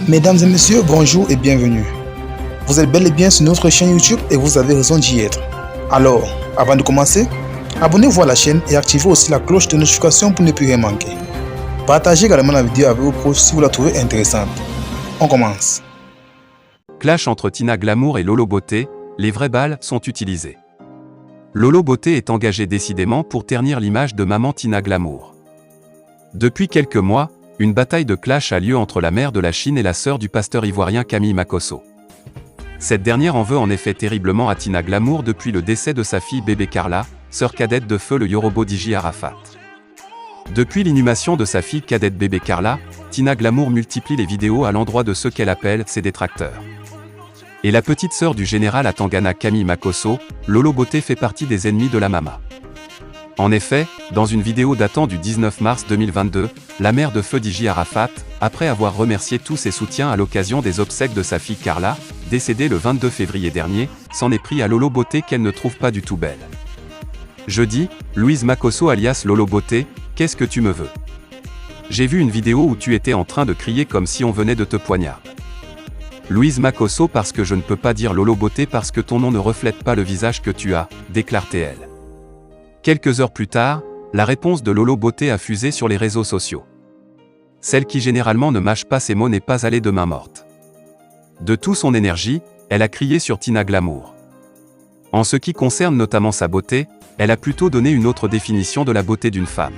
Mesdames et messieurs, bonjour et bienvenue. Vous êtes bel et bien sur notre chaîne YouTube et vous avez raison d'y être. Alors, avant de commencer, abonnez-vous à la chaîne et activez aussi la cloche de notification pour ne plus rien manquer. Partagez également la vidéo avec vos proches si vous la trouvez intéressante. On commence. Clash entre Tina Glamour et Lolo Beauté, les vraies balles sont utilisées. Lolo Beauté est engagée décidément pour ternir l'image de maman Tina Glamour. Depuis quelques mois, une bataille de clash a lieu entre la mère de la Chine et la sœur du pasteur ivoirien Camille Makosso. Cette dernière en veut en effet terriblement à Tina Glamour depuis le décès de sa fille bébé Carla, sœur cadette de feu le Yorobo Diji Arafat. Depuis l'inhumation de sa fille cadette bébé Carla, Tina Glamour multiplie les vidéos à l'endroit de ceux qu'elle appelle ses détracteurs. Et la petite sœur du général à Tangana Camille Makosso, Lolo Beauté fait partie des ennemis de la mama. En effet, dans une vidéo datant du 19 mars 2022, la mère de feu Diji Arafat, après avoir remercié tous ses soutiens à l'occasion des obsèques de sa fille Carla, décédée le 22 février dernier, s'en est pris à Lolo Beauté qu'elle ne trouve pas du tout belle. Jeudi, Louise Makosso alias Lolo Beauté, qu'est-ce que tu me veux? J'ai vu une vidéo où tu étais en train de crier comme si on venait de te poignarder. Louise Makosso parce que je ne peux pas dire Lolo Beauté parce que ton nom ne reflète pas le visage que tu as, déclare-t-elle. Quelques heures plus tard, la réponse de Lolo Beauté a fusé sur les réseaux sociaux. Celle qui généralement ne mâche pas ses mots n'est pas allée de main morte. De toute son énergie, elle a crié sur Tina Glamour. En ce qui concerne notamment sa beauté, elle a plutôt donné une autre définition de la beauté d'une femme.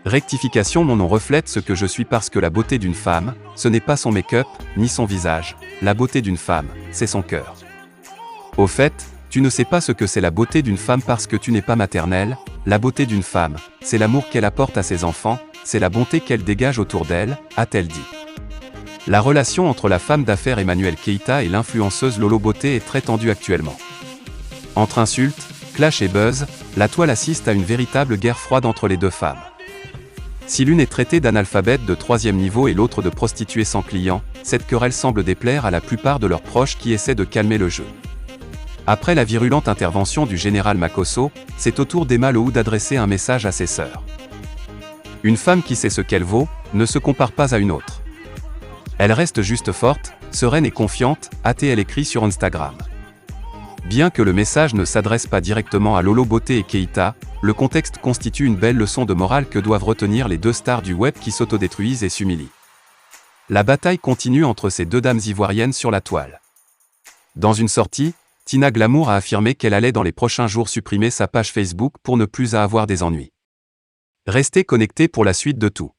Rectification, mon nom reflète ce que je suis parce que la beauté d'une femme, ce n'est pas son make-up, ni son visage, la beauté d'une femme, c'est son cœur. Au fait, tu ne sais pas ce que c'est la beauté d'une femme parce que tu n'es pas maternelle, la beauté d'une femme, c'est l'amour qu'elle apporte à ses enfants, c'est la bonté qu'elle dégage autour d'elle, a-t-elle dit. La relation entre la femme d'affaires Emmanuel Keïta et l'influenceuse Lolo Beauté est très tendue actuellement. Entre insultes, clash et buzz, la toile assiste à une véritable guerre froide entre les deux femmes. Si l'une est traitée d'analphabète de 3e niveau et l'autre de prostituée sans client, cette querelle semble déplaire à la plupart de leurs proches qui essaient de calmer le jeu. Après la virulente intervention du général Makosso, c'est au tour d'Emma Lohou d'adresser un message à ses sœurs. Une femme qui sait ce qu'elle vaut, ne se compare pas à une autre. Elle reste juste forte, sereine et confiante, a-t-elle écrit sur Instagram. Bien que le message ne s'adresse pas directement à Lolo Beauté et Keïta, le contexte constitue une belle leçon de morale que doivent retenir les deux stars du web qui s'autodétruisent et s'humilient. La bataille continue entre ces deux dames ivoiriennes sur la toile. Dans une sortie, Tina Glamour a affirmé qu'elle allait dans les prochains jours supprimer sa page Facebook pour ne plus avoir des ennuis. Restez connectés pour la suite de tout.